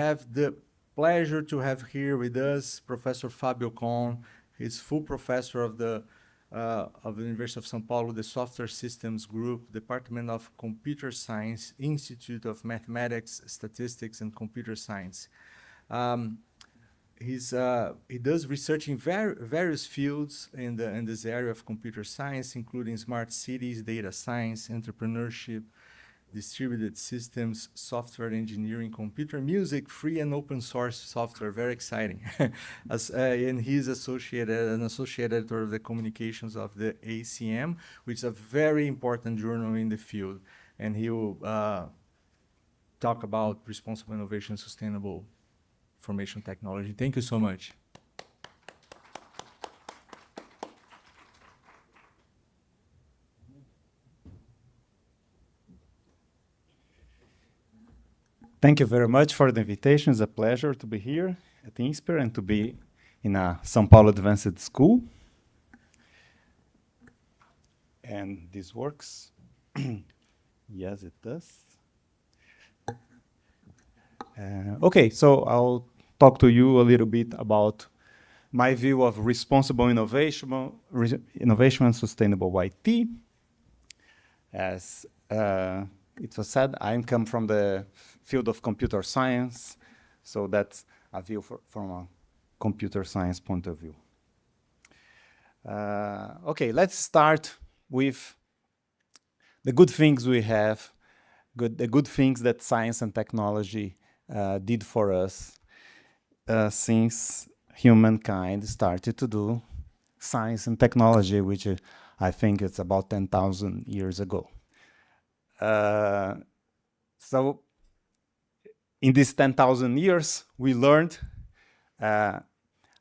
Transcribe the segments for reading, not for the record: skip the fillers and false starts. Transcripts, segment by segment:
have the pleasure to have here with us Professor Fabio. He's full professor of the University of São Paulo, the Software Systems Group, Department of Computer Science, Institute of Mathematics, Statistics, and Computer Science. He does research in various fields in this area of computer science, including smart cities, data science, entrepreneurship, distributed systems, software engineering, computer music, free and open source software. Very exciting. And he's an associate editor of the communications of the ACM, which is a very important journal in the field. And he will talk about responsible innovation, sustainable information technology. Thank you so much. Thank you very much for the invitation. It's a pleasure to be here at Insper and to be in a São Paulo Advanced School. And this works. Yes, it does. Okay, so I'll talk to you a little bit about my view of responsible innovation and sustainable IT. As it was said, I come from the field of computer science, so that's a view from a computer science point of view. Okay, let's start with the good things we have, the good things that science and technology did for us since humankind started to do science and technology, which I think it's about 10,000 years ago. So in these 10,000 years, we learned a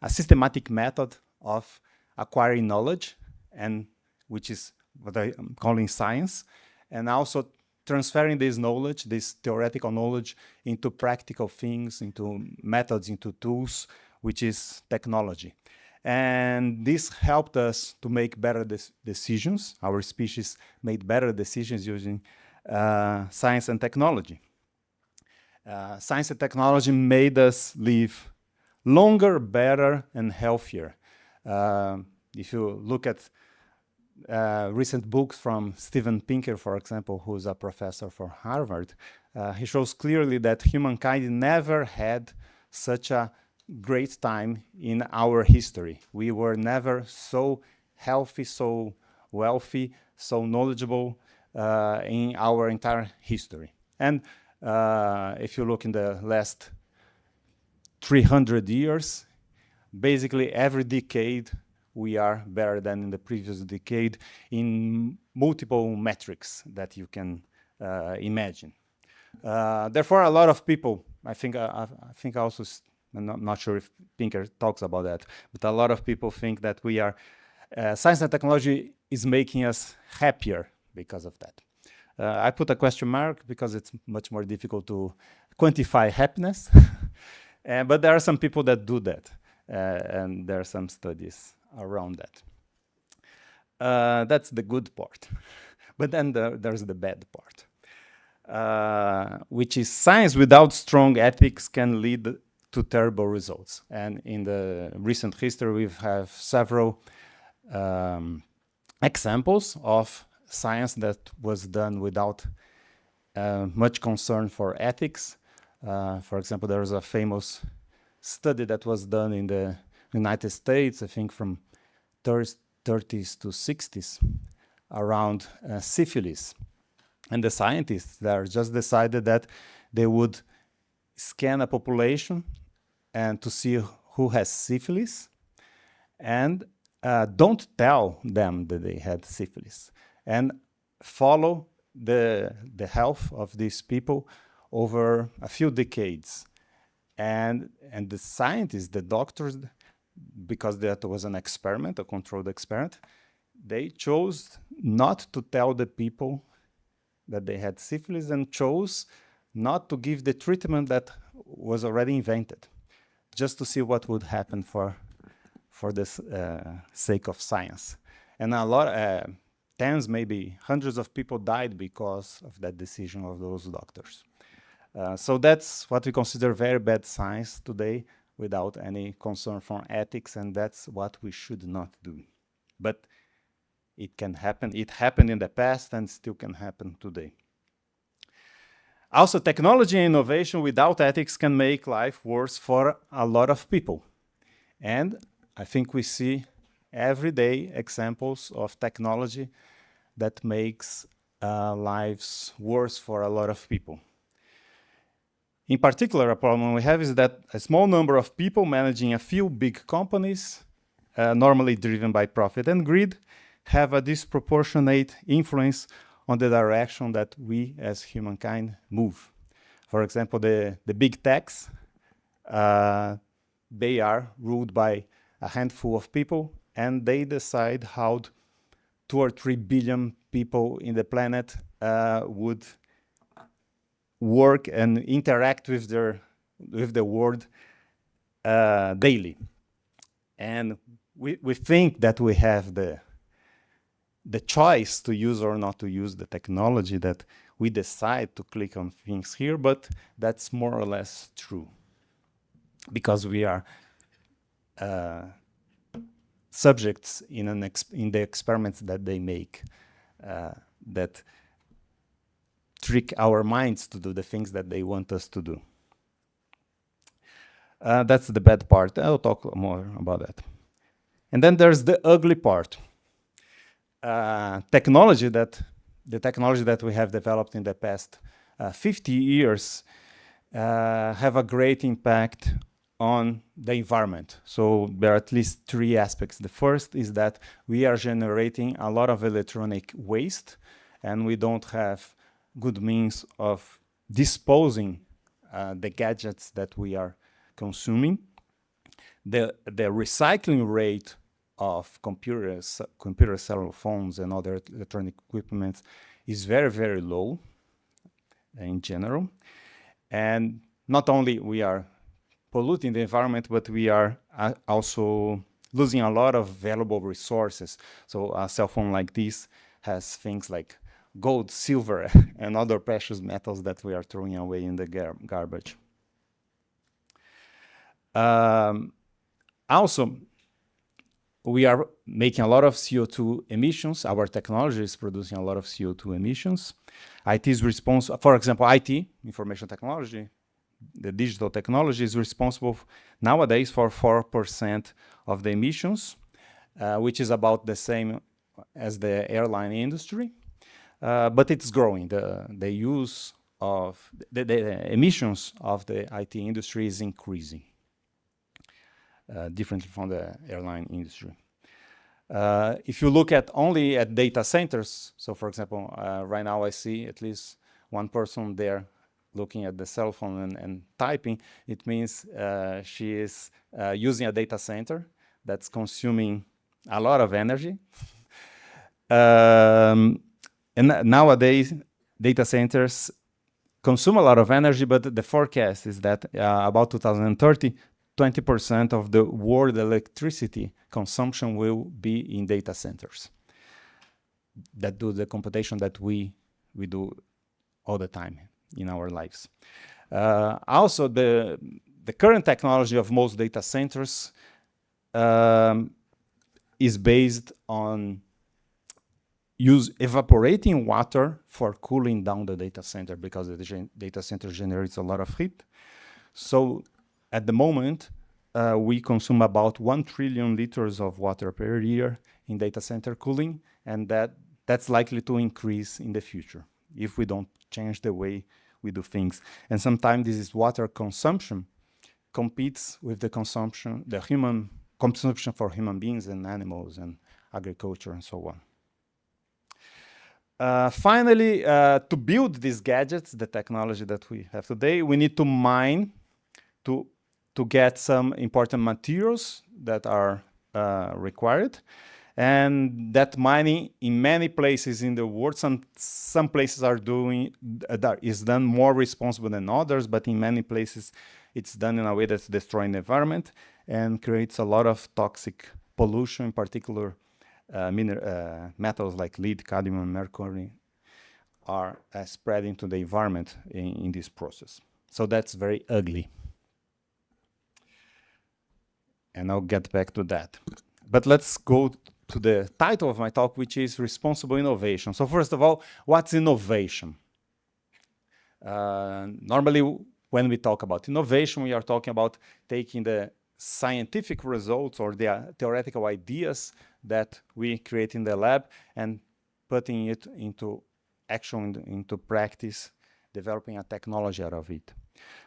systematic method of acquiring knowledge, and which is what I'm calling science, and also transferring this knowledge, this theoretical knowledge, into practical things, into methods, into tools, which is technology. And this helped us to make better decisions. Our species made better decisions using science and technology. Science and technology made us live longer, better, and healthier. If you look at recent books from Steven Pinker, for example, who's a professor for Harvard, he shows clearly that humankind never had such a great time in our history. We were never so healthy, so wealthy, so knowledgeable in our entire history. And if you look in the last 300 years, basically every decade we are better than in the previous decade in multiple metrics that you can imagine. Therefore, a lot of people, I think also, I'm not sure if Pinker talks about that, but a lot of people think that we are, science and technology is making us happier because of that. I put a question mark because it's much more difficult to quantify happiness, but there are some people that do that, and there are some studies around that. That's the good part. But then there's the bad part, which is science without strong ethics can lead to terrible results. And in the recent history, we have several examples of science that was done without much concern for ethics. For example, there was a famous study that was done in the United States, I think from 30s to 60s, around syphilis. And the scientists there just decided that they would scan a population and to see who has syphilis, and don't tell them that they had syphilis, and follow the health of these people over a few decades. And the scientists, the doctors, because that was an experiment, a controlled experiment, they chose not to tell the people that they had syphilis and chose not to give the treatment that was already invented, just to see what would happen for the sake of science. And a lot, tens, maybe hundreds of people died because of that decision of those doctors. So that's what we consider very bad science today, without any concern for ethics, and that's what we should not do. But it can happen. It happened in the past and still can happen today. Also, technology and innovation without ethics can make life worse for a lot of people. And I think we see everyday examples of technology that makes lives worse for a lot of people. In particular, a problem we have is that a small number of people managing a few big companies, normally driven by profit and greed, have a disproportionate influence on the direction that we as humankind move. For example, the big techs, they are ruled by a handful of people, and they decide how 2 or 3 billion people in the planet would work and interact with the world daily. And we think that we have the choice to use or not to use the technology, that we decide to click on things here, but that's more or less true, because we are subjects in the experiments that they make that trick our minds to do the things that they want us to do. That's the bad part. I'll talk more about that. And then there's the ugly part. The technology that we have developed in the past 50 years have a great impact on the environment. So there are at least 3 aspects. The first is that we are generating a lot of electronic waste, and we don't have good means of disposing the gadgets that we are consuming. The recycling rate of computers, cell phones, and other electronic equipment is very, very low in general. And not only we are polluting the environment, but we are also losing a lot of valuable resources. So a cell phone like this has things like gold, silver, and other precious metals that we are throwing away in the garbage. Also, we are making a lot of CO2 emissions. Our technology is producing a lot of CO2 emissions. IT is responsible, for example, IT, information technology, the digital technology is responsible nowadays for 4% of the emissions, which is about the same as the airline industry. But it's growing. The use of the emissions of the IT industry is increasing, differently from the airline industry. If you look only at data centers, so for example, right now I see at least one person there looking at the cell phone and typing, it means she is using a data center that's consuming a lot of energy. And nowadays, data centers consume a lot of energy, but the forecast is that about 2030, 20% of the world electricity consumption will be in data centers that do the computation that we do all the time in our lives. Also, the current technology of most data centers is based on evaporating water for cooling down the data center, because the data center generates a lot of heat. So at the moment, we consume about 1 trillion liters of water per year in data center cooling, and that's likely to increase in the future if we don't change the way we do things. And sometimes this is water consumption competes with the consumption for human beings and animals and agriculture and so on. Finally, to build these gadgets, the technology that we have today, we need to mine to get some important materials that are required. And that mining in many places in the world, some places are that is done more responsible than others, but in many places it's done in a way that's destroying the environment and creates a lot of toxic pollution, in particular metals like lead, cadmium, mercury, are spreading to the environment in this process. So that's very ugly. And I'll get back to that. But let's go to the title of my talk, which is Responsible Innovation. So first of all, what's innovation? Normally, when we talk about innovation, we are talking about taking the scientific results or the theoretical ideas that we create in the lab and putting it into action, into practice, developing a technology out of it.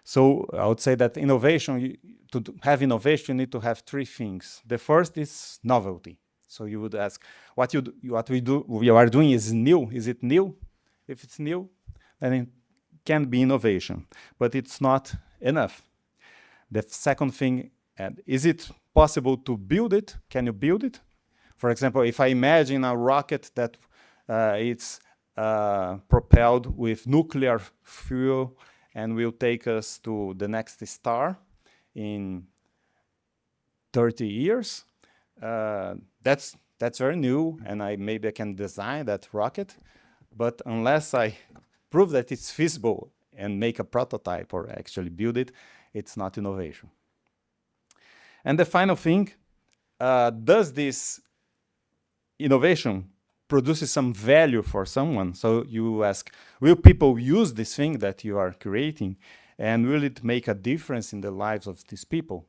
So I would say that innovation, to have innovation, you need to have three things. The first is novelty. So you would ask, what we are doing is new. Is it new? If it's new, then it can be innovation, but it's not enough. The second thing, is it possible to build it? Can you build it? For example, if I imagine a rocket that it's propelled with nuclear fuel and will take us to the next star in 30 years, that's very new, and maybe I can design that rocket, but unless I prove that it's feasible and make a prototype or actually build it, it's not innovation. And the final thing, does this innovation produce some value for someone? So you ask, will people use this thing that you are creating, and will it make a difference in the lives of these people?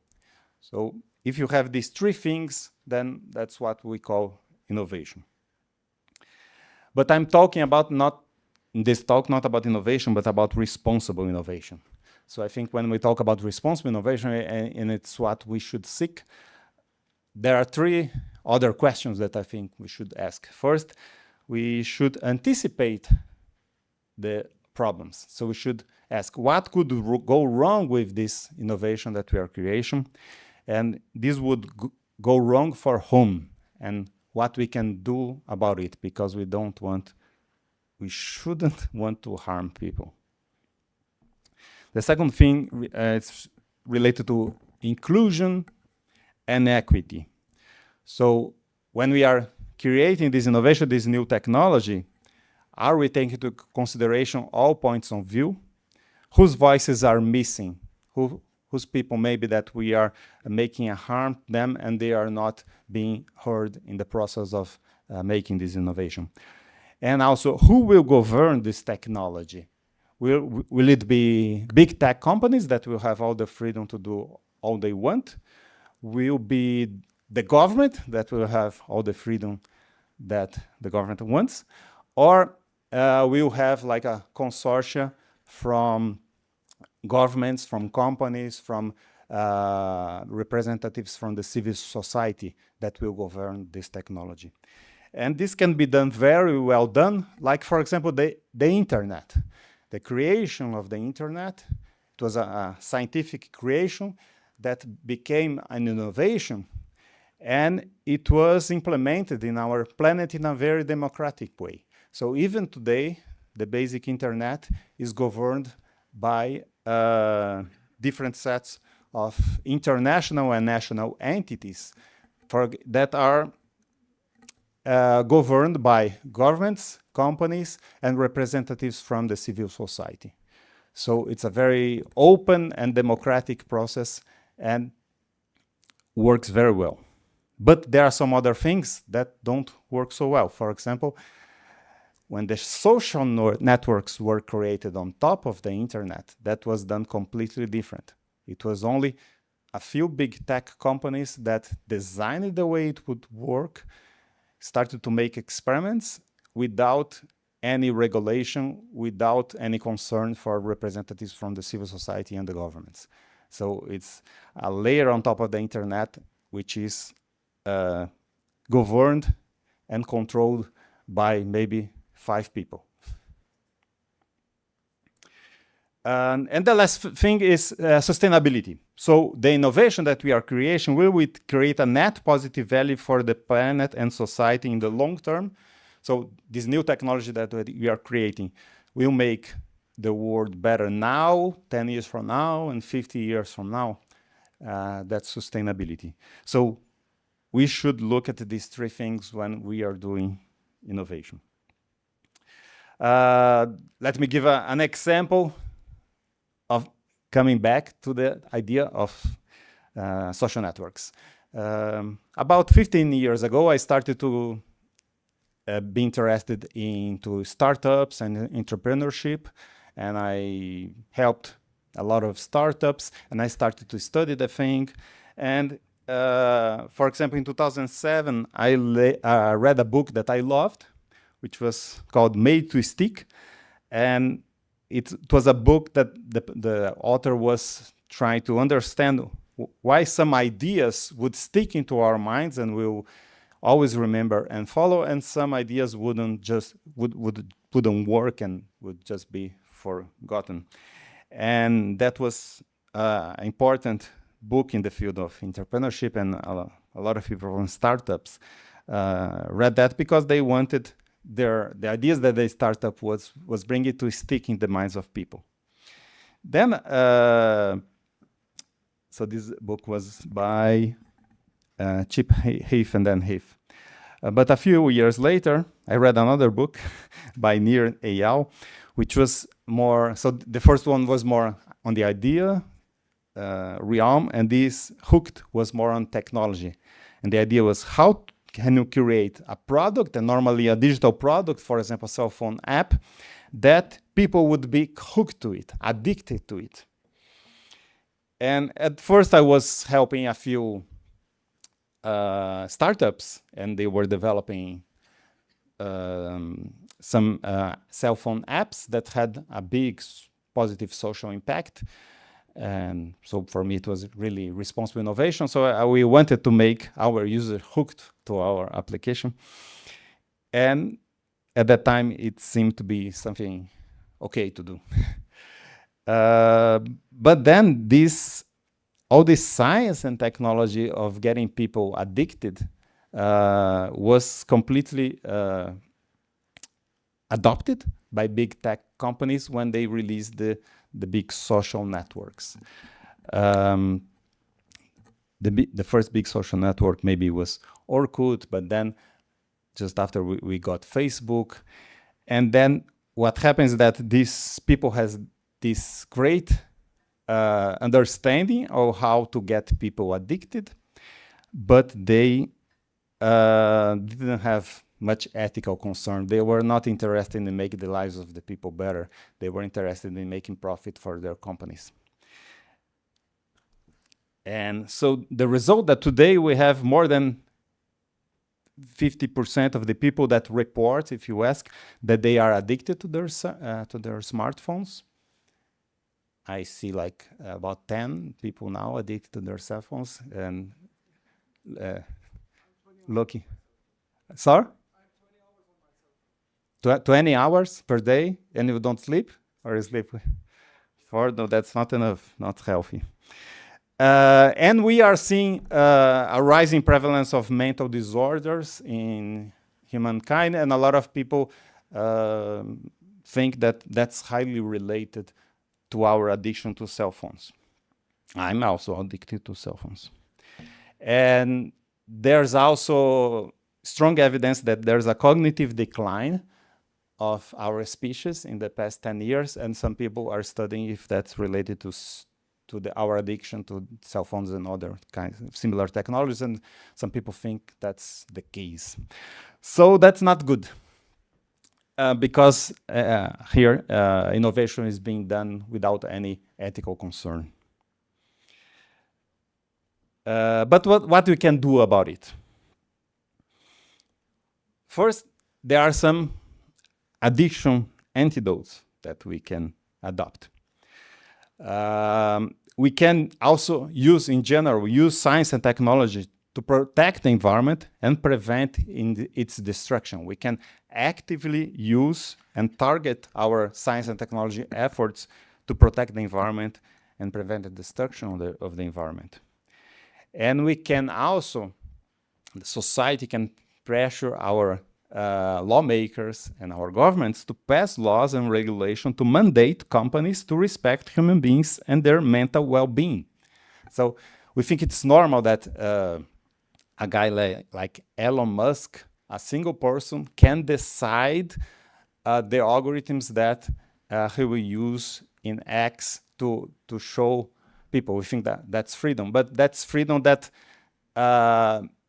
So if you have these three things, then that's what we call innovation. But I'm talking about in this talk, not about innovation, but about responsible innovation. So I think when we talk about responsible innovation, and it's what we should seek, there are three other questions that I think we should ask. First, we should anticipate the problems. So we should ask, what could go wrong with this innovation that we are creating? And this would go wrong for whom, and what we can do about it, because we shouldn't want to harm people. The second thing is related to inclusion and equity. So when we are creating this innovation, this new technology, are we taking into consideration all points of view? Whose voices are missing? Whose people maybe that we are making a harm to them and they are not being heard in the process of making this innovation? And also, who will govern this technology? Will it be big tech companies that will have all the freedom to do all they want? Will be the government that will have all the freedom that the government wants? Or we'll have like a consortia from governments, from companies, from representatives from the civil society that will govern this technology. And this can be done very well done, like, for example, the internet. The creation of the internet, it was a scientific creation that became an innovation, and it was implemented in our planet in a very democratic way. So even today, the basic internet is governed by different sets of international and national entities that are governed by governments, companies, and representatives from the civil society. So it's a very open and democratic process and works very well. But there are some other things that don't work so well. For example, when the social networks were created on top of the internet, that was done completely different. It was only a few big tech companies that designed the way it would work, started to make experiments without any regulation, without any concern for representatives from the civil society and the governments. So it's a layer on top of the internet, which is governed and controlled by maybe 5 people. And the last thing is sustainability. So the innovation that we are creating, will it create a net positive value for the planet and society in the long term? So this new technology that we are creating will make the world better now, 10 years from now, and 50 years from now. That's sustainability. So we should look at these 3 things when we are doing innovation. Let me give an example of coming back to the idea of social networks. About 15 years ago, I started to be interested into startups and entrepreneurship, and I helped a lot of startups, and I started to study the thing. And for example, in 2007, I read a book that I loved, which was called Made to Stick. And it was a book that the author was trying to understand why some ideas would stick into our minds and we'll always remember and follow, and some ideas wouldn't work and would just be forgotten. And that was an important book in the field of entrepreneurship, and a lot of people from startups read that because they wanted the ideas that the startup was bringing to stick in the minds of people. Then, so this book was by Chip Heath and then Heath. But a few years later, I read another book by Nir Eyal, which was more, so the first one was more on the idea realm, and this Hooked was more on technology. And the idea was, how can you create a product, and normally a digital product, for example, a cell phone app, that people would be hooked to it, addicted to it. And at first I was helping a few startups, and they were developing some cell phone apps that had a big positive social impact. And so for me, it was really responsible innovation. So we wanted to make our user hooked to our application. And at that time, it seemed to be something okay to do. But then all this science and technology of getting people addicted was completely adopted by big tech companies when they released the big social networks. The first big social network maybe was Orkut, but then just after we got Facebook. And then what happens is that these people has this great understanding of how to get people addicted, but they didn't have much ethical concern. They were not interested in making the lives of the people better. They were interested in making profit for their companies. And so the result that today we have more than 50% of the people that report, if you ask, that they are addicted to their smartphones. I see like about 10 people now addicted to their cell phones, and lucky. Sorry? 20 hours per day, and you don't sleep? Or you sleep? No, that's not enough, not healthy. And we are seeing a rising prevalence of mental disorders in humankind, and a lot of people think that that's highly related to our addiction to cell phones. I'm also addicted to cell phones. And there's also strong evidence that there's a cognitive decline of our species in the past 10 years, and some people are studying if that's related to our addiction to cell phones and other kinds of similar technologies, and some people think that's the case. So that's not good, because here innovation is being done without any ethical concern. But what we can do about it? First, there are some addiction antidotes that we can adopt. We can also use science and technology to protect the environment and prevent its destruction. We can actively use and target our science and technology efforts to protect the environment and prevent the destruction of the environment. And we can also, the society can pressure our lawmakers and our governments to pass laws and regulation to mandate companies to respect human beings and their mental well-being. So we think it's normal that a guy like Elon Musk, a single person, can decide the algorithms that he will use in X to show people. We think that that's freedom, but that's freedom that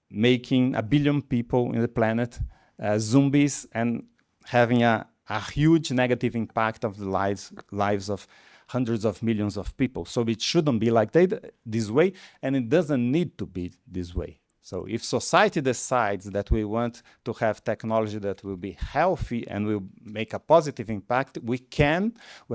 making 1 billion people in the planet zombies and having a huge negative impact of the lives of hundreds of millions of people. So it shouldn't be like this way, and it doesn't need to be this way. So if society decides that we want to have technology that will be healthy and will make a positive impact, we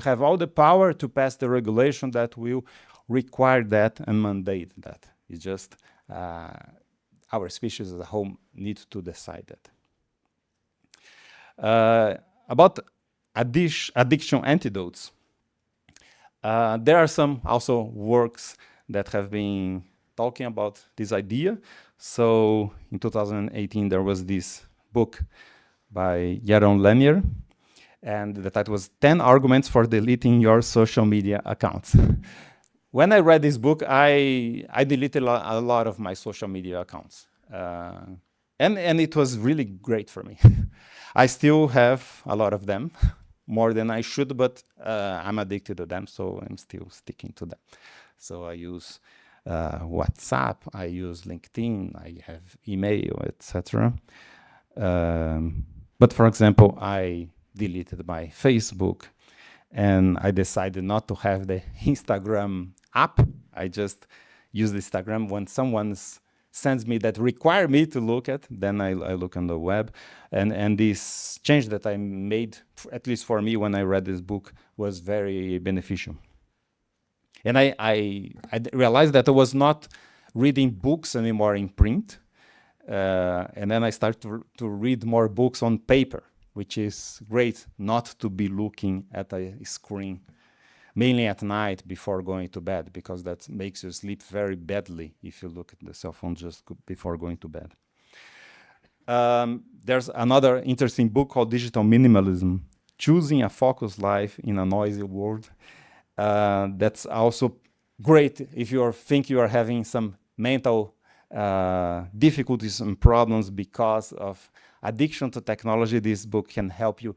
have all the power to pass the regulation that will require that and mandate that. It's just our species as a whole needs to decide that. About addiction antidotes, there are some also works that have been talking about this idea. So in 2018, there was this book by Jaron Lanier, and the title was 10 Arguments for Deleting Your Social Media Accounts. When I read this book, I deleted a lot of my social media accounts. And it was really great for me. I still have a lot of them, more than I should, but I'm addicted to them, so I'm still sticking to them. So I use WhatsApp, I use LinkedIn, I have email, etc. But for example, I deleted my Facebook, and I decided not to have the Instagram app. I just use Instagram when someone sends me that require me to look at, then I look on the web. And this change that I made, at least for me when I read this book, was very beneficial. And I realized that I was not reading books anymore in print. And then I started to read more books on paper, which is great not to be looking at a screen, mainly at night before going to bed, because that makes you sleep very badly if you look at the cell phone just before going to bed. There's another interesting book called Digital Minimalism, Choosing a Focused Life in a Noisy World. That's also great if you think you are having some mental difficulties and problems because of addiction to technology. This book can help you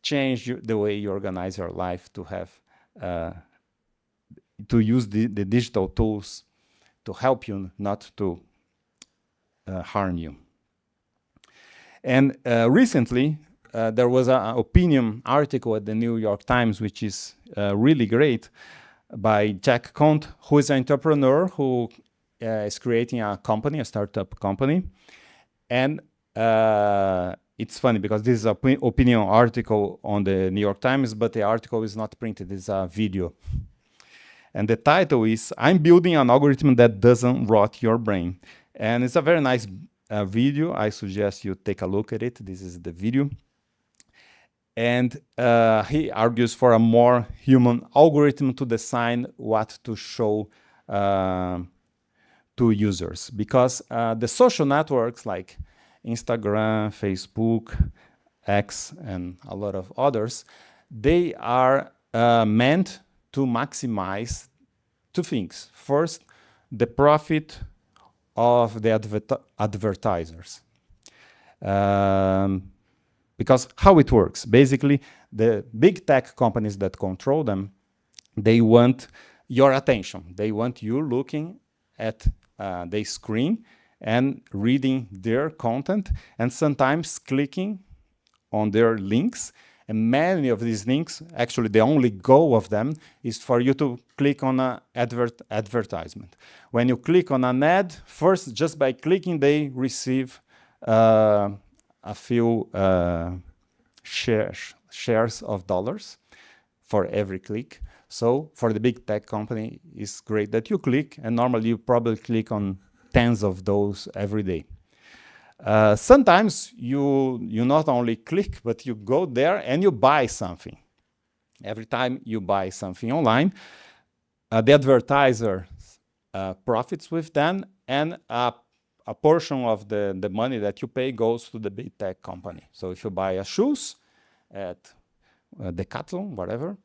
change the way you organize your life to have to use the digital tools to help you, not to harm you. And recently, there was an opinion article at the New York Times, which is really great, by Jack Conte, who is an entrepreneur who is creating a company, a startup company. And it's funny because this is an opinion article on the New York Times, but the article is not printed, it's a video. And the title is, I'm building an algorithm that doesn't rot your brain. And it's a very nice video. I suggest you take a look at it. This is the video. And he argues for a more human algorithm to design what to show to users. Because the social networks like Instagram, Facebook, X, and a lot of others, they are meant to maximize two things. First, the profit of the advertisers. Because how it works, basically, the big tech companies that control them, they want your attention. They want you looking at the screen and reading their content, and sometimes clicking on their links. And many of these links, actually the only goal of them is for you to click on an advertisement. When you click on an ad, first, just by clicking, they receive a few shares of dollars for every click. So for the big tech company, it's great that you click, and normally you probably click on tens of those every day. Sometimes you not only click, but you go there and you buy something. Every time you buy something online, the advertiser profits with them, and a portion of the money that you pay goes to the big tech company. So if you buy a shoes at Decathlon, whatever,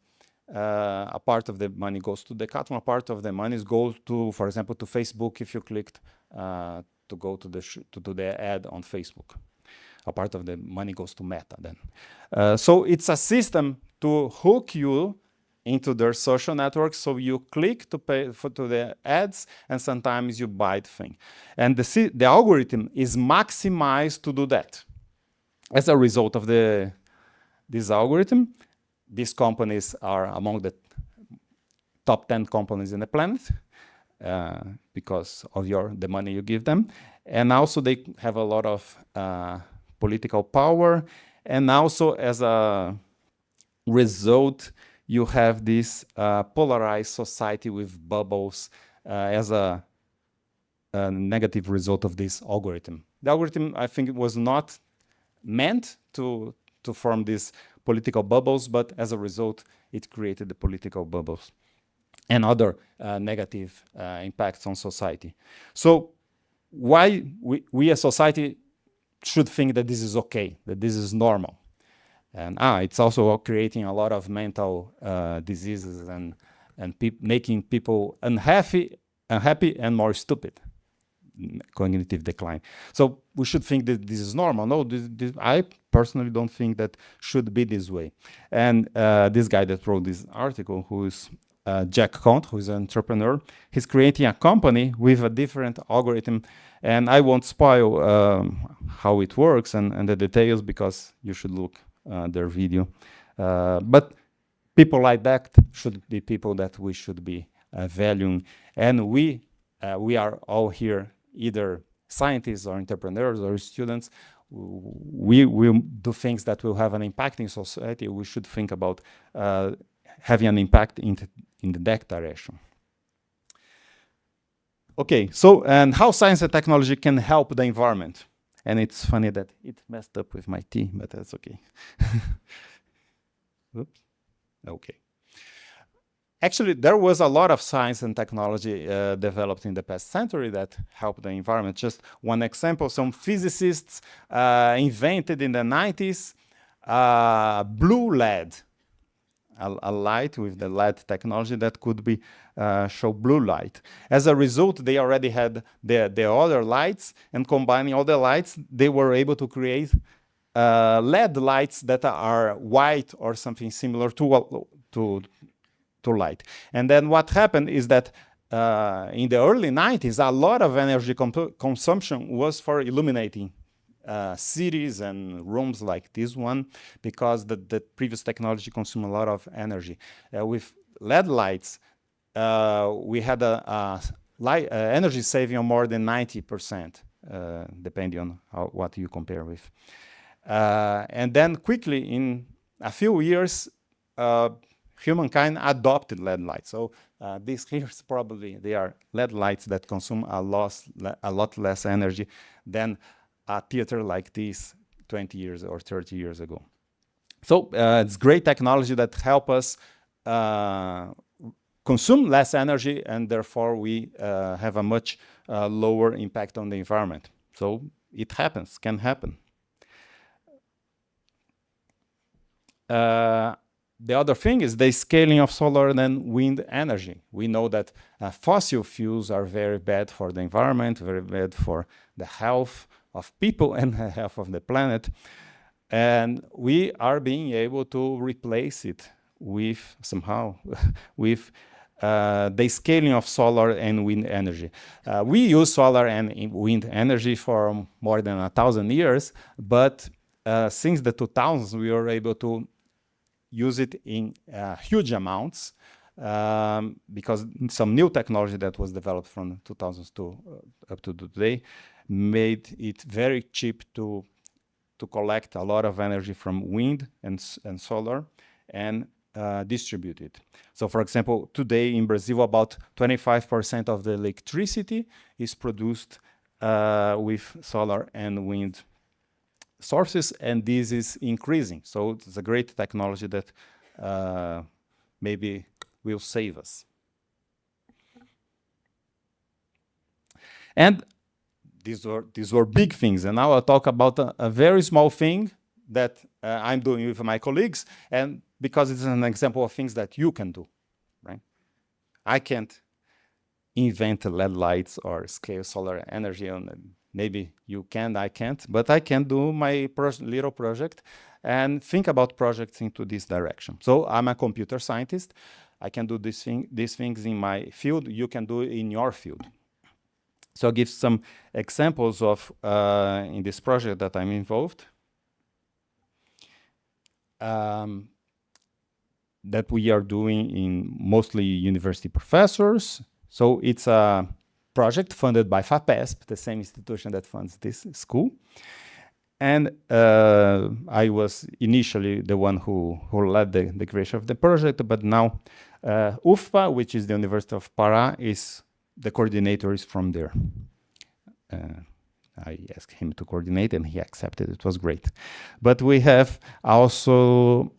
a part of the money goes to Decathlon, a part of the money goes to, for example, to Facebook if you clicked to go to the ad on Facebook. a part of the money goes to Meta then. So it's a system to hook you into their social networks, so you click to pay to the ads, and sometimes you buy the thing. And the algorithm is maximized to do that. As a result of this algorithm, these companies are among the top 10 companies in the planet because of the money you give them. And also they have a lot of political power. And also as a result, you have this polarized society with bubbles as a negative result of this algorithm. The algorithm, I think, was not meant to form these political bubbles, but as a result, it created the political bubbles and other negative impacts on society. So why we as society should think that this is okay, that this is normal? And it's also creating a lot of mental diseases and making people unhappy and more stupid, cognitive decline. So we should think that this is normal. No, I personally don't think that should be this way. And this guy that wrote this article, who is Jack Conte, who is an entrepreneur, he's creating a company with a different algorithm. And I won't spoil how it works and the details, because you should look their video. But people like that should be people that we should be valuing. And we are all here, either scientists or entrepreneurs or students. We will do things that will have an impact in society. We should think about having an impact in that direction. Okay, so and how science and technology can help the environment. And it's funny that it messed up with my tea, but that's okay. Oops. Okay. Actually, there was a lot of science and technology developed in the past century that helped the environment. Just one example, some physicists invented in the 90s blue LED, a light with the LED technology that could be show blue light. As a result, they already had the other lights, and combining all the lights, they were able to create LED lights that are white or something similar to light. And then what happened is that in the early 90s, a lot of energy consumption was for illuminating cities and rooms like this one, because the previous technology consumed a lot of energy. With LED lights, we had a energy saving of more than 90%, depending on what you compare with. And then quickly, in a few years, humankind adopted LED lights. So these here probably they are LED lights that consume a lot less energy than a theater like this 20 years or 30 years ago. So it's great technology that help us consume less energy, and therefore we have a much lower impact on the environment. So it happens, can happen. The other thing is the scaling of solar and wind energy. We know that fossil fuels are very bad for the environment, very bad for the health of people and the health of the planet. And we are being able to replace it with somehow with the scaling of solar and wind energy. We use solar and wind energy for more than 1,000 years, but since the 2000s, we were able to use it in huge amounts because some new technology that was developed from 2000s to up to today made it very cheap to collect a lot of energy from wind and solar and distribute it. So for example, today in Brazil, about 25% of the electricity is produced with solar and wind sources, and this is increasing. So it's a great technology that maybe will save us. And these were big things, and now I'll talk about a very small thing that I'm doing with my colleagues, and because it's an example of things that you can do, right? I can't invent LED lights or scale solar energy on maybe you can, I can't, but I can do my little project and think about projects into this direction. So I'm a computer scientist. I can do these things in my field. You can do it in your field. So I'll give some examples of in this project that I'm involved. That we are doing in mostly university professors. So it's a project funded by FAPESP, the same institution that funds this school. And I was initially the one who led the creation of the project, but now UFPA, which is the University of Pará, is the coordinator is from there. I asked him to coordinate and he accepted. It was great. But we have also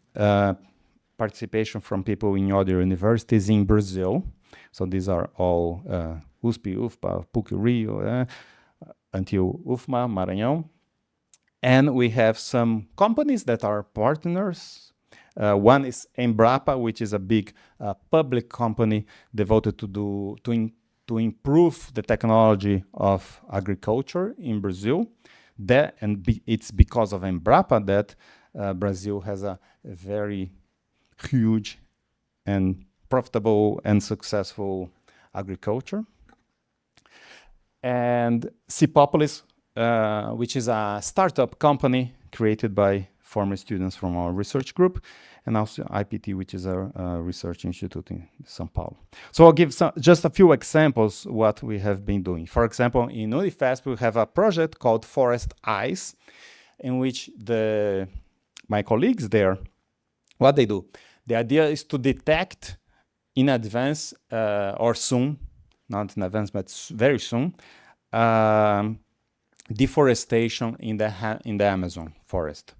participation from people in other universities in Brazil. So these are all USP, UFPA, PUC-Rio, until UFMA, Maranhão. And we have some companies that are partners. One is Embrapa, which is a big public company devoted to improve the technology of agriculture in Brazil. It's because of Embrapa that Brazil has a very huge and profitable and successful agriculture. And Cipopolis, which is a startup company created by former students from our research group, and also IPT, which is a research institute in São Paulo. So I'll give just a few examples what we have been doing. For example, in Unifesp, we have a project called Forest Eyes, in which my colleagues there, what they do, the idea is to detect in advance or soon, not in advance, but very soon, deforestation in the Amazon forest,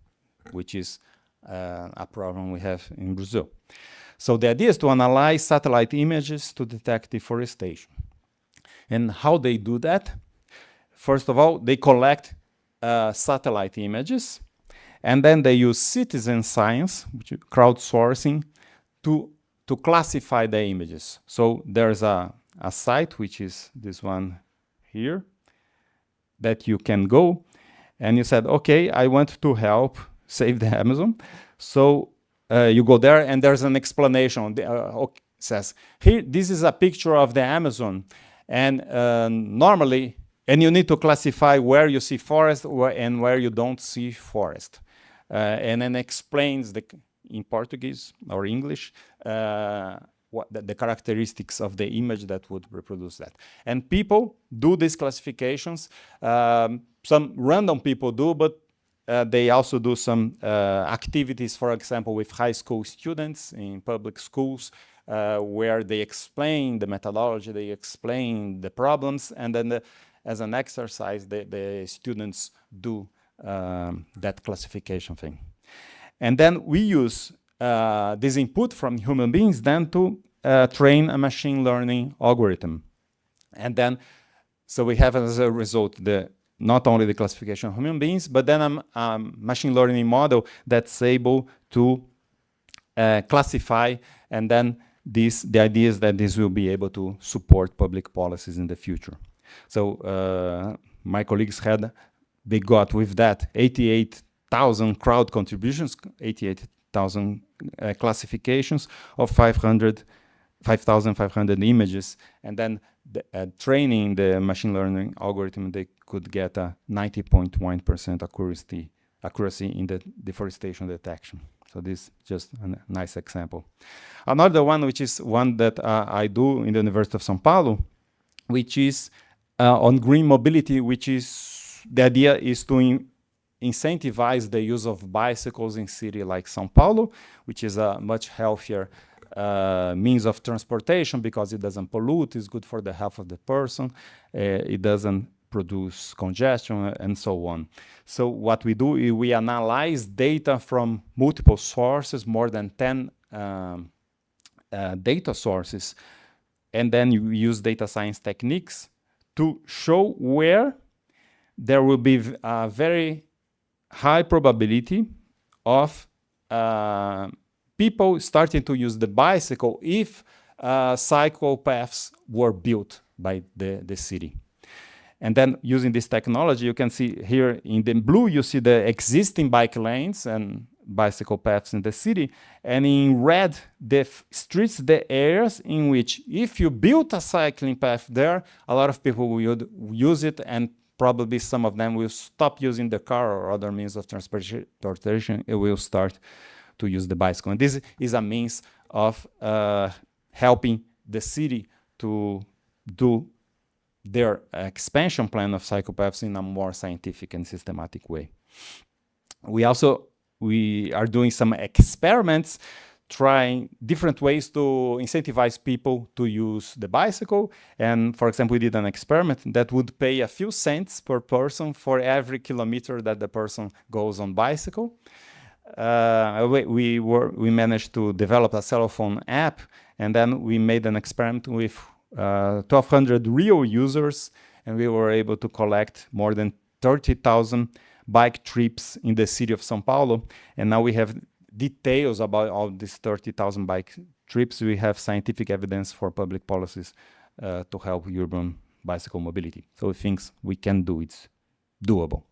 which is a problem we have in Brazil. So the idea is to analyze satellite images to detect deforestation. And how they do that? First of all, they collect satellite images, and then they use citizen science, which is crowdsourcing, to classify the images. So there's a site, which is this one here, that you can go, and you said, okay, I want to help save the Amazon. So you go there, and there's an explanation. It says, here, this is a picture of the Amazon, and normally, and you need to classify where you see forest and where you don't see forest. And then explains in Portuguese or English what the characteristics of the image that would reproduce that. And people do these classifications. Some random people do, but they also do some activities, for example, with high school students in public schools, where they explain the methodology, they explain the problems, and then as an exercise, the students do that classification thing. And then we use this input from human beings then to train a machine learning algorithm. And then, so we have as a result not only the classification of human beings, but then a machine learning model that's able to classify, and then the idea is that this will be able to support public policies in the future. So my colleagues they got with that 88,000 crowd contributions, 88,000 classifications of 5,500 images, and then training the machine learning algorithm, they could get a 90.1% accuracy in the deforestation detection. So this is just a nice example. Another one, which is one that I do in the University of São Paulo, which is on green mobility, which is the idea is to incentivize the use of bicycles in city like São Paulo, which is a much healthier means of transportation because it doesn't pollute, it's good for the health of the person, it doesn't produce congestion, and so on. So what we do is we analyze data from multiple sources, more than 10 data sources, and then you use data science techniques to show where there will be a very high probability of people starting to use the bicycle if cycle paths were built by the city. And then using this technology, you can see here in the blue, you see the existing bike lanes and bicycle paths in the city. And in red, the streets, the areas in which if you build a cycling path there, a lot of people will use it, and probably some of them will stop using the car or other means of transportation. It will start to use the bicycle. And this is a means of helping the city to do their expansion plan of cycle paths in a more scientific and systematic way. We are doing some experiments trying different ways to incentivize people to use the bicycle. And for example, we did an experiment that would pay a few cents per person for every kilometer that the person goes on bicycle. We managed to develop a cell phone app, and then we made an experiment with 1,200 real users, and we were able to collect more than 30,000 bike trips in the city of São Paulo. And now we have details about all these 30,000 bike trips. We have scientific evidence for public policies to help urban bicycle mobility. So things we can do, it's doable.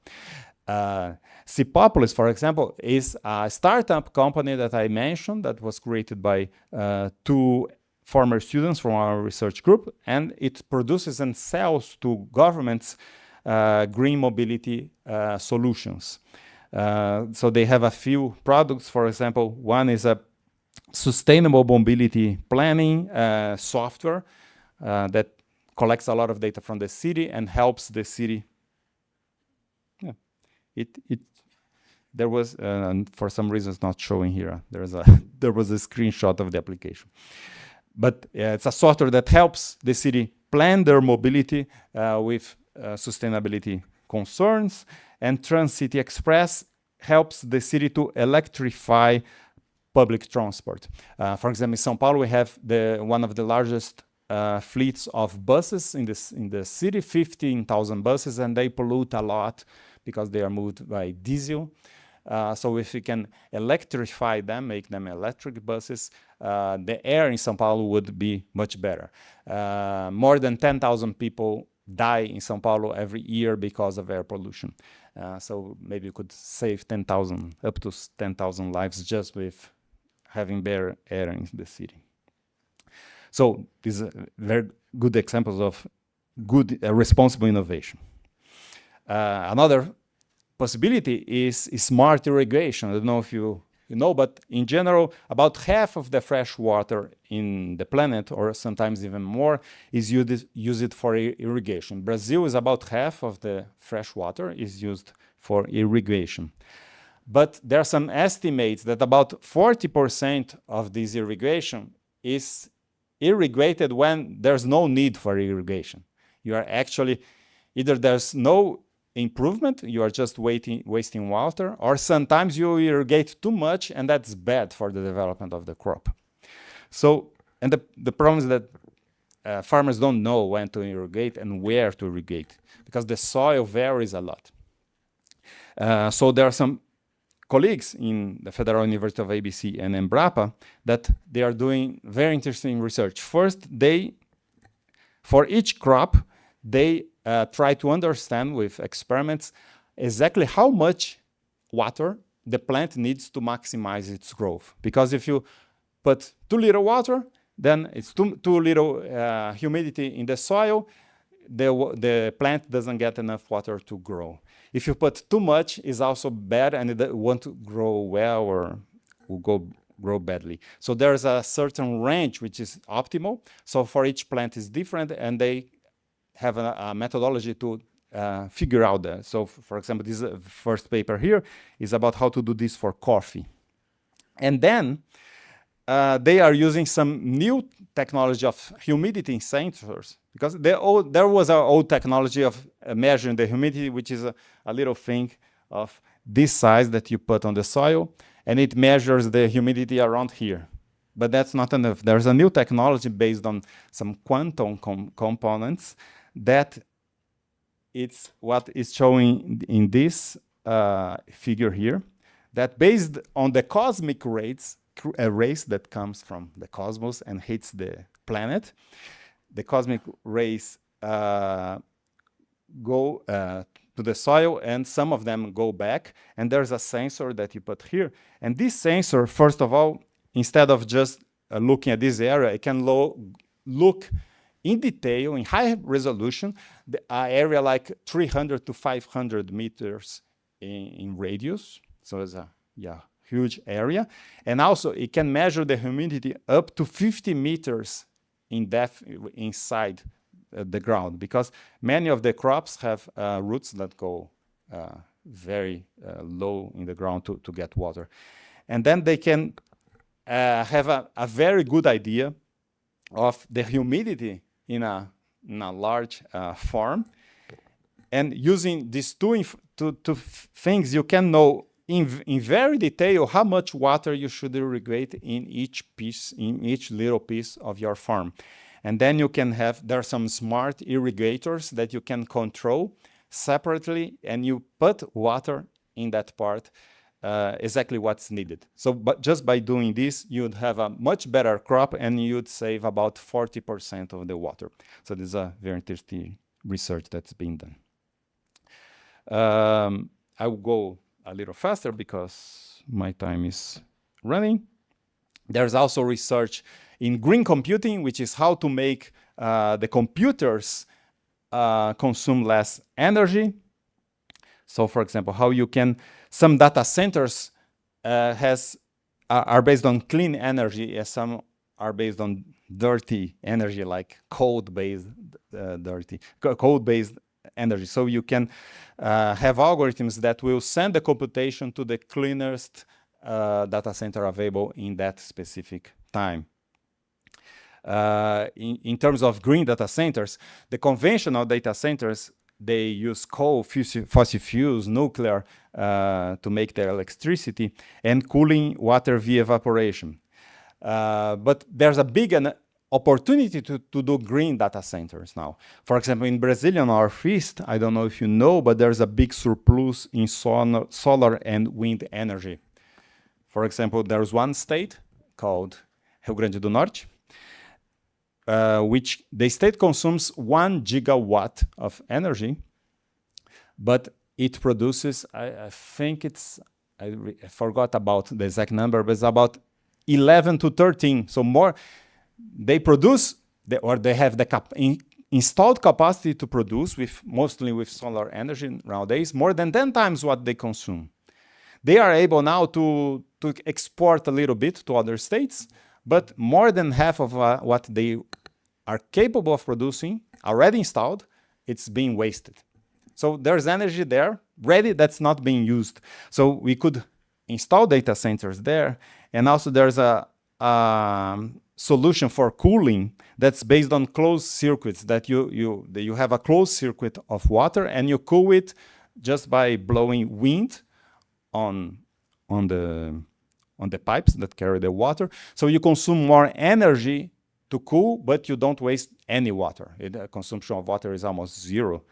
Cipopolis, for example, is a startup company that I mentioned that was created by two former students from our research group, and it produces and sells to governments green mobility solutions. So they have a few products. For example, one is a sustainable mobility planning software that collects a lot of data from the city and helps the city. Yeah, there was, for some reasons, not showing here. There was a screenshot of the application. But it's a software that helps the city plan their mobility with sustainability concerns. And Trans-City Express helps the city to electrify public transport. For example, in São Paulo, we have one of the largest fleets of buses in the city, 15,000 buses, and they pollute a lot because they are moved by diesel. So if we can electrify them, make them electric buses, the air in São Paulo would be much better. More than 10,000 people die in São Paulo every year because of air pollution. So maybe you could save up to 10,000 lives just with having better air in the city. So these are very good examples of good responsible innovation. Another possibility is smart irrigation. I don't know if you know, but in general, about half of the fresh water in the planet, or sometimes even more, is used for irrigation. Brazil is about half of the fresh water is used for irrigation. But there are some estimates that about 40% of this irrigation is irrigated when there's no need for irrigation. You are actually, either there's no improvement, you are just wasting water, or sometimes you irrigate too much, and that's bad for the development of the crop. So, and the problem is that farmers don't know when to irrigate and where to irrigate, because the soil varies a lot. So there are some colleagues in the Federal University of ABC and Embrapa that they are doing very interesting research. First, for each crop, they try to understand with experiments exactly how much water the plant needs to maximize its growth. Because if you put too little water, then it's too little humidity in the soil, the plant doesn't get enough water to grow. If you put too much, it's also bad, and it won't grow well or will grow badly. So there's a certain range which is optimal. So for each plant is different, and they have a methodology to figure out that. So for example, this first paper here is about how to do this for coffee. And then they are using some new technology of humidity sensors, because there was an old technology of measuring the humidity, which is a little thing of this size that you put on the soil, and it measures the humidity around here. But that's not enough. There's a new technology based on some quantum components that it's what is showing in this figure here, that based on the cosmic rays that comes from the cosmos and hits the planet, the cosmic rays go to the soil, and some of them go back. And there's a sensor that you put here. And this sensor, first of all, instead of just looking at this area, it can look in detail, in high resolution, the area like 300 to 500 meters in radius. So it's a huge area. And also, it can measure the humidity up to 50 meters in depth inside the ground, because many of the crops have roots that go very low in the ground to get water. And then they can have a very good idea of the humidity in a large farm. And using these two things, you can know in very detail how much water you should irrigate in each little piece of your farm. And then you can there are some smart irrigators that you can control separately, and you put water in that part exactly what's needed. So but just by doing this, you'd have a much better crop, and you'd save about 40% of the water. So this is a very interesting research that's been done. I will go a little faster because my time is running. There's also research in green computing, which is how to make the computers consume less energy. So, for example, how you can, some data centers are based on clean energy, and some are based on dirty energy, like code-based energy. So you can have algorithms that will send the computation to the cleanest data center available in that specific time. In terms of green data centers, the conventional data centers, they use coal, fossil fuels, nuclear to make their electricity, and cooling water via evaporation. But there's a big opportunity to do green data centers now. For example, in Brazilian Northeast, I don't know if you know, but there's a big surplus in solar and wind energy. For example, there's one state called Rio Grande do Norte, which the state consumes 1 gigawatt of energy, but it produces, I think it's, I forgot about the exact number, but it's about 11 to 13. So more, they produce, or they have the installed capacity to produce, mostly with solar energy nowadays, more than 10 times what they consume. They are able now to export a little bit to other states, but more than half of what they are capable of producing, already installed, it's being wasted. So there's energy there, ready, that's not being used. So we could install data centers there, and also there's a solution for cooling that's based on closed circuits, that you have a closed circuit of water, and you cool it just by blowing wind on the pipes that carry the water. So you consume more energy to cool, but you don't waste any water. The consumption of water is almost zero.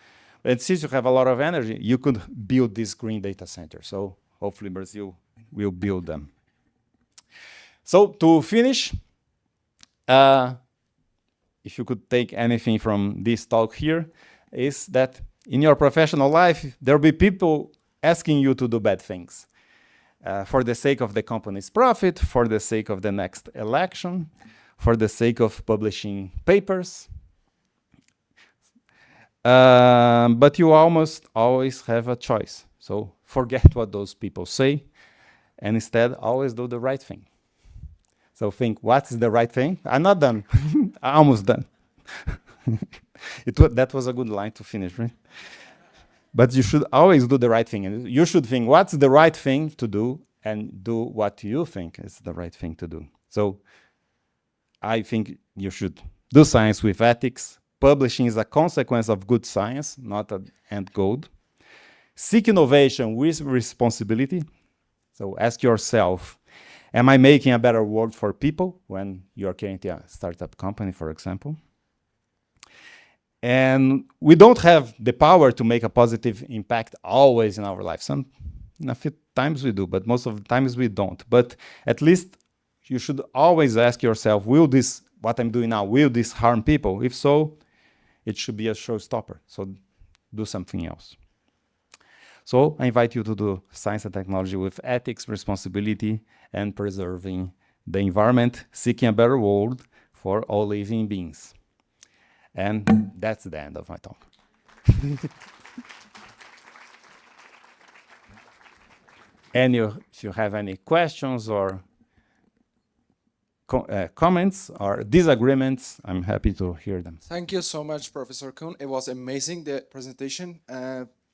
And since you have a lot of energy, you could build this green data center. So hopefully Brazil will build them. So to finish, if you could take anything from this talk here, is that in your professional life, there will be people asking you to do bad things for the sake of the company's profit, for the sake of the next election, for the sake of publishing papers. But you almost always have a choice. So forget what those people say, and instead always do the right thing. So think, what's the right thing? I'm not done. I'm almost done. That was a good line to finish, right? But you should always do the right thing. And you should think, what's the right thing to do, and do what you think is the right thing to do. So I think you should do science with ethics. Publishing is a consequence of good science, not an end goal. Seek innovation with responsibility. So ask yourself, am I making a better world for people when you're creating a startup company, for example? And we don't have the power to make a positive impact always in our life. A few times we do, but most of the times we don't. But at least you should always ask yourself, what I'm doing now, will this harm people? If so, it should be a showstopper. So do something else. So I invite you to do science and technology with ethics, responsibility, and preserving the environment, seeking a better world for all living beings. And that's the end of my talk. And if you have any questions or comments or disagreements, I'm happy to hear them. Thank you so much, Professor Kuhn. It was amazing, the presentation.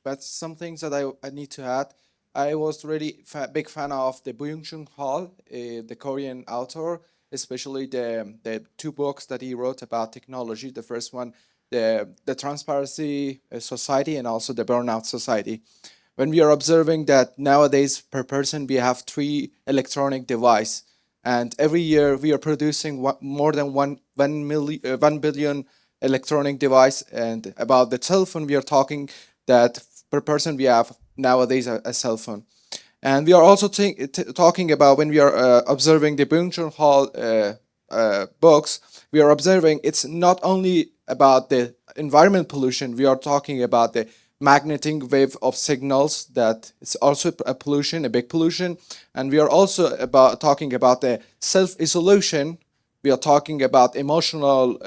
But some things that I need to add. I was really big fan of the Byung-Chul Han, the Korean author, especially the two books that he wrote about technology. The first one, the Transparency Society, and also the Burnout Society. When we are observing that nowadays per person we have 3 electronic devices, and every year we are producing more than 1 billion electronic device. And about the telephone, we are talking that per person we have nowadays a cell phone. And we are also talking about, when we are observing the Byung-Chul Han books, we are observing it's not only about the environment pollution, we are talking about the magnetic wave of signals, that it's also a pollution, a big pollution. And we are also talking about the self-isolation. We are talking about emotional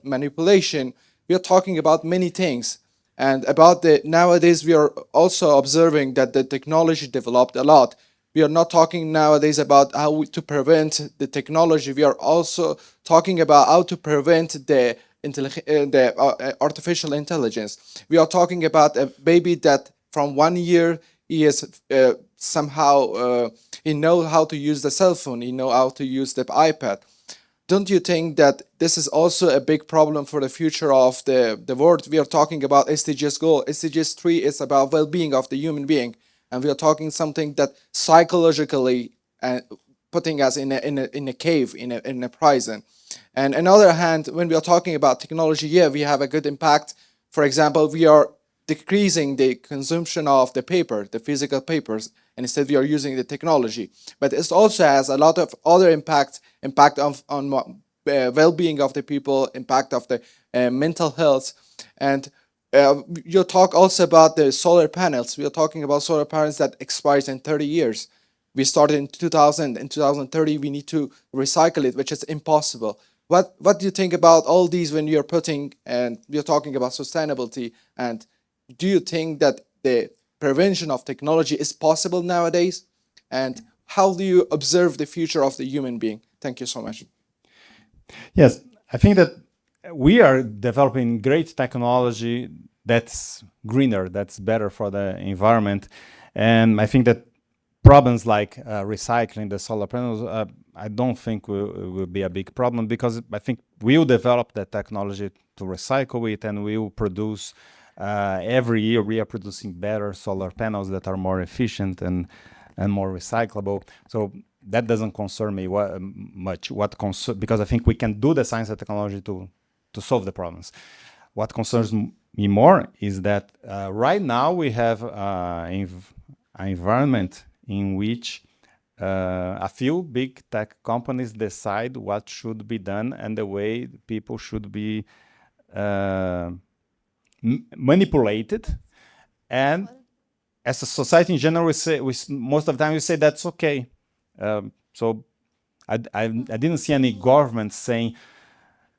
manipulation. We are talking about many things. And about nowadays we are also observing that the technology developed a lot. We are not talking nowadays about how to prevent the technology. We are also talking about how to prevent the artificial intelligence. We are talking about a baby that from 1 year he is somehow he knows how to use the cell phone, he knows how to use the iPad. Don't you think that this is also a big problem for the future of the world? We are talking about SDGs goal. SDGs 3 is about well-being of the human being, and we are talking something that psychologically putting us in a cave, in a prison. And on the other hand, when we are talking about technology, yeah, we have a good impact. For example, we are decreasing the consumption of the paper, the physical papers, and instead we are using the technology. But it also has a lot of other impact on well-being of the people, impact of the mental health. And you talk also about the solar panels. We are talking about solar panels that expires in 30 years. We started in 2000. In 2030, we need to recycle it, which is impossible. What do you think about all these when you're putting, and we're talking about sustainability? And do you think that the prevention of technology is possible nowadays? And how do you observe the future of the human being? Thank you so much. Yes, I think that we are developing great technology that's greener, that's better for the environment. And I think that problems like recycling the solar panels, I don't think will be a big problem, because I think we'll develop that technology to recycle it, and we will produce every year we are producing better solar panels that are more efficient and more recyclable. So that doesn't concern me much. Because I think we can do the science and technology to solve the problems. What concerns me more is that right now we have an environment in which a few big tech companies decide what should be done and the way people should be manipulated. And as a society in general, most of the time we say that's okay. So I didn't see any government saying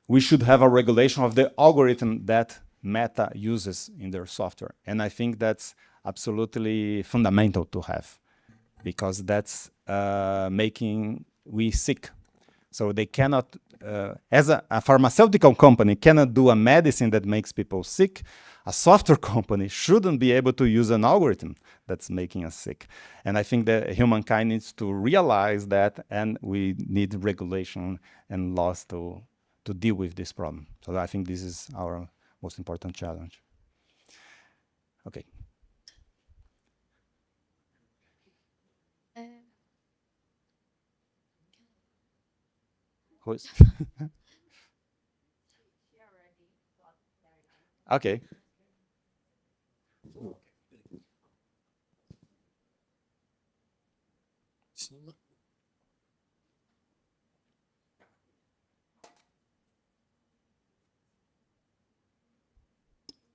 we should have a regulation of the algorithm that Meta uses in their software. And I think that's absolutely fundamental to have, because that's making we sick. So they cannot, as a pharmaceutical company cannot do a medicine that makes people sick, a software company shouldn't be able to use an algorithm that's making us sick. And I think that humankind needs to realize that, and we need regulation and laws to deal with this problem. So I think this is our most important challenge. Okay. Who is? Okay.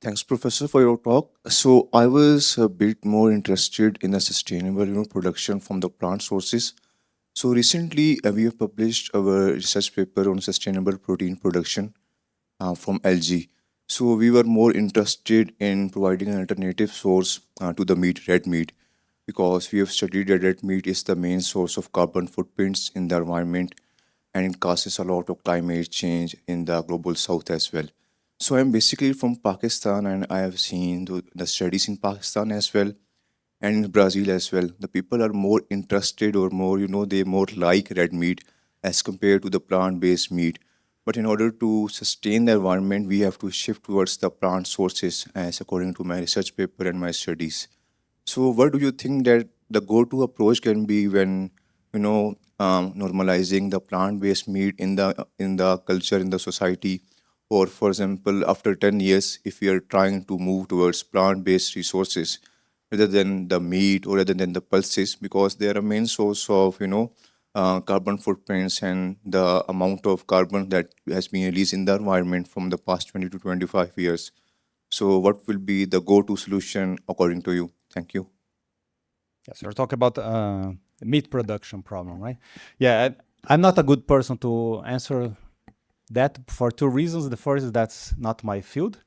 Thanks, Professor, for your talk. So I was a bit more interested in the sustainable, production from the plant sources. So recently, we have published our research paper on sustainable protein production from algae. So we were more interested in providing an alternative source to the meat, red meat, because we have studied that red meat is the main source of carbon footprints in the environment, and it causes a lot of climate change in the global south as well. So I'm basically from Pakistan, and I have seen the studies in Pakistan as well and in Brazil as well. The people are more interested, or more, they more like red meat as compared to the plant-based meat. But in order to sustain the environment, we have to shift towards the plant sources, as according to my research paper and my studies. So, what do you think that the go-to approach can be when normalizing the plant-based meat in the culture, in the society, or for example, after 10 years, if we are trying to move towards plant-based resources rather than the meat or rather than the pulses, because they are a main source of carbon footprints and the amount of carbon that has been released in the environment from the past 20 to 25 years. So, what will be the go-to solution according to you? Thank you. Yes, we're talking about meat production problem, right? Yeah, I'm not a good person to answer that for two reasons. The first is that's not my field,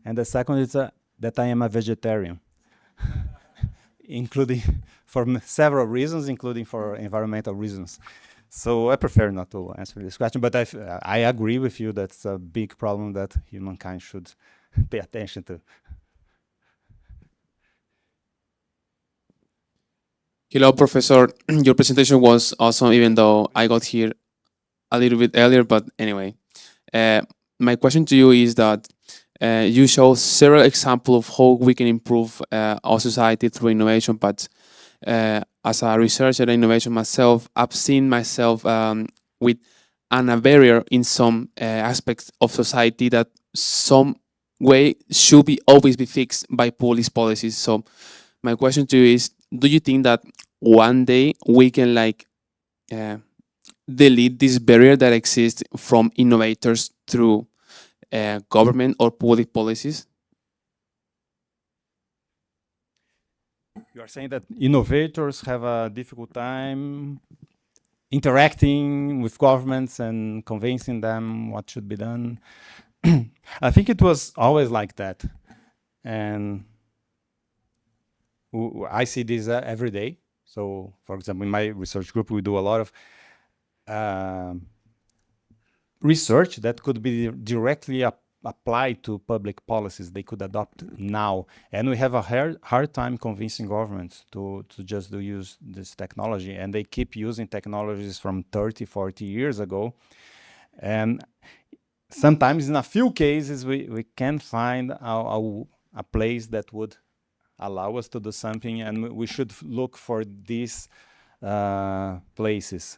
and the second is that I am a vegetarian, including for several reasons, including for environmental reasons. So I prefer not to answer this question, but I agree with you that's a big problem that humankind should pay attention to. Hello, Professor. Your presentation was awesome, even though I got here a little bit earlier. But anyway, my question to you is that you show several examples of how we can improve our society through innovation. But as a researcher in innovation myself, I've seen myself with a barrier in some aspects of society that some way should be always be fixed by policies. So my question to you is, do you think that one day we can delete this barrier that exists from innovators through government or public policies? You are saying that innovators have a difficult time interacting with governments and convincing them what should be done. I think it was always like that. And I see this every day. So, for example, in my research group, we do a lot of research that could be directly applied to public policies they could adopt now. And we have a hard time convincing governments to just use this technology. And they keep using technologies from 30, 40 years ago. And sometimes in a few cases, we can find a place that would allow us to do something, and we should look for these places.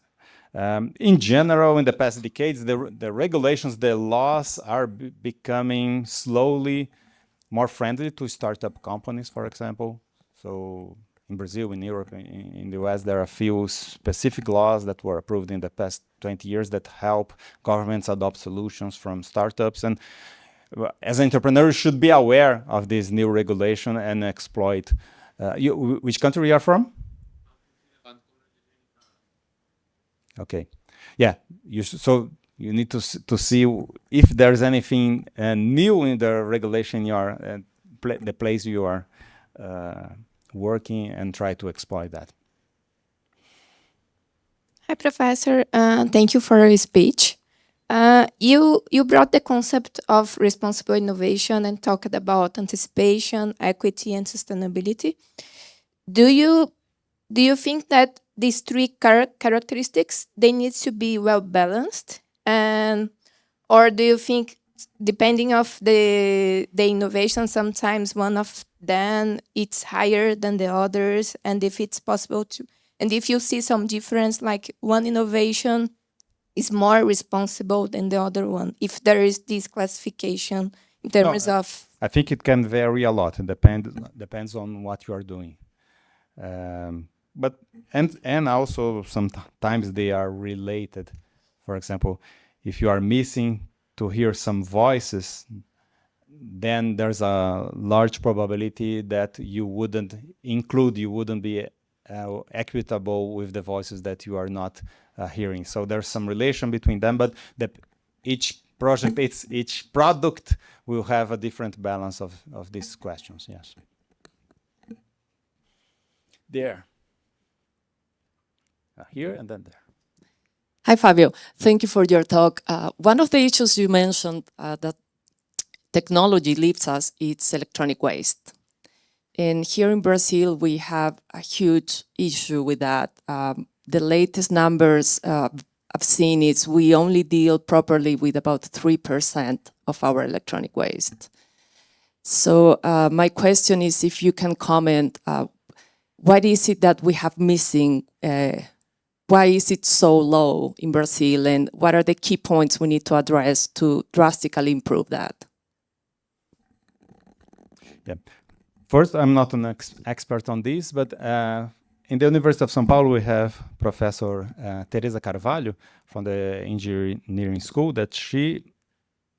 In general, in the past decades, the regulations, the laws are becoming slowly more friendly to startup companies, for example. So in Brazil, in Europe, in the US, there are a few specific laws that were approved in the past 20 years that help governments adopt solutions from startups. And as entrepreneurs, should be aware of this new regulation and exploit. Which country you are from? Okay, yeah. So you need to see if there's anything new in the regulation you are the place you are working, and try to exploit that. Hi, Professor. Thank you for your speech. You brought the concept of responsible innovation and talked about anticipation, equity, and sustainability. Do you think that these three characteristics, they need to be well balanced, or do you think, depending of the innovation, sometimes one of them it's higher than the others, and if it's possible to, and if you see some difference, like one innovation is more responsible than the other one, if there is this classification in terms of... I think it can vary a lot. It depends on what you are doing. But also sometimes they are related. For example, if you are missing to hear some voices, then there's a large probability that you wouldn't be equitable with the voices that you are not hearing. So there's some relation between them, but each project, each product will have a different balance of these questions. Yes. There. Here and then there. Hi, Fabio. Thank you for your talk. One of the issues you mentioned that technology leaves us is electronic waste. And here in Brazil, we have a huge issue with that. The latest numbers I've seen is we only deal properly with about 3% of our electronic waste. So my question is if you can comment, what is it that we have missing? Why is it so low in Brazil? And what are the key points we need to address to drastically improve that? Yeah. First, I'm not an expert on this, but in the University of São Paulo, we have Professor Teresa Carvalho from the engineering school that she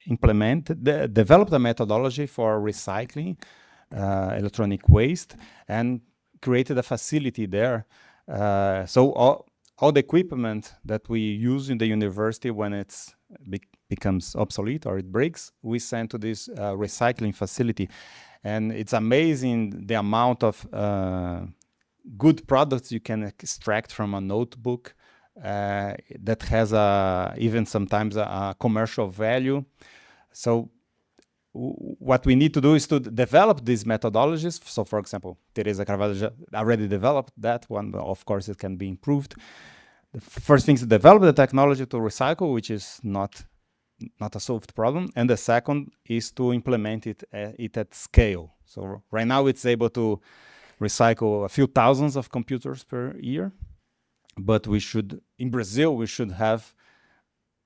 developed a methodology for recycling electronic waste and created a facility there. So all the equipment that we use in the university, when it becomes obsolete or it breaks, we send to this recycling facility. And it's amazing the amount of good products you can extract from a notebook that has even sometimes a commercial value. So what we need to do is to develop these methodologies. So for example, Teresa Carvalho already developed that one, but of course it can be improved. The first thing is to develop the technology to recycle, which is not a solved problem. And the second is to implement it at scale. So right now it's able to recycle a few thousands of computers per year, but in Brazil, we should have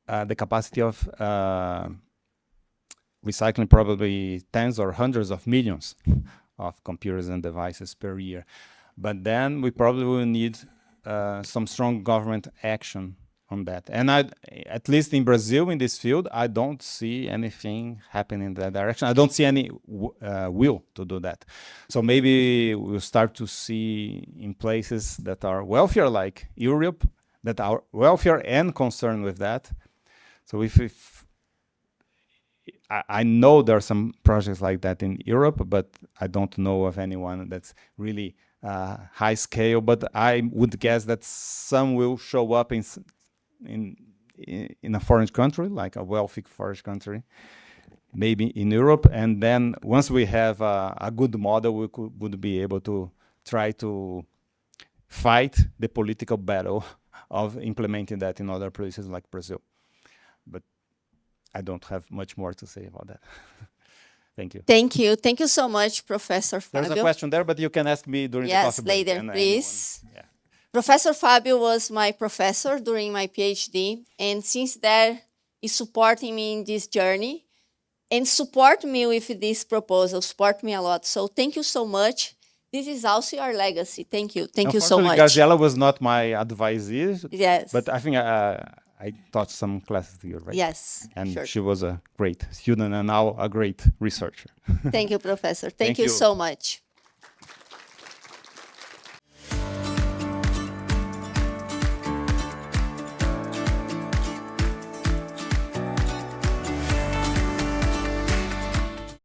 the capacity of recycling probably tens or hundreds of millions of computers and devices per year. But then we probably will need some strong government action on that. And at least in Brazil, in this field, I don't see anything happening in that direction. I don't see any will to do that. So maybe we'll start to see in places that are wealthier, like Europe, that are wealthier and concerned with that. So if I know there are some projects like that in Europe, but I don't know of anyone that's really high scale. But I would guess that some will show up in a foreign country, like a wealthy foreign country, maybe in Europe. And then once we have a good model, we would be able to try to fight the political battle of implementing that in other places like Brazil. But I don't have much more to say about that. Thank you. Thank you. Thank you so much, Professor Fabio. There's a question there, but you can ask me during the coffee break. Yes, later, please. Yeah. Professor Fabio was my professor during my PhD, and since that, is supporting me in this journey and support me with this proposal, support me a lot. So thank you so much. This is also your legacy. Thank you. Thank you so much. Gabriela was not my advisee. Yes. But I think I taught some classes to you, right? Yes. And sure. she was a great student and now a great researcher. Thank you, Professor. Thank you so much.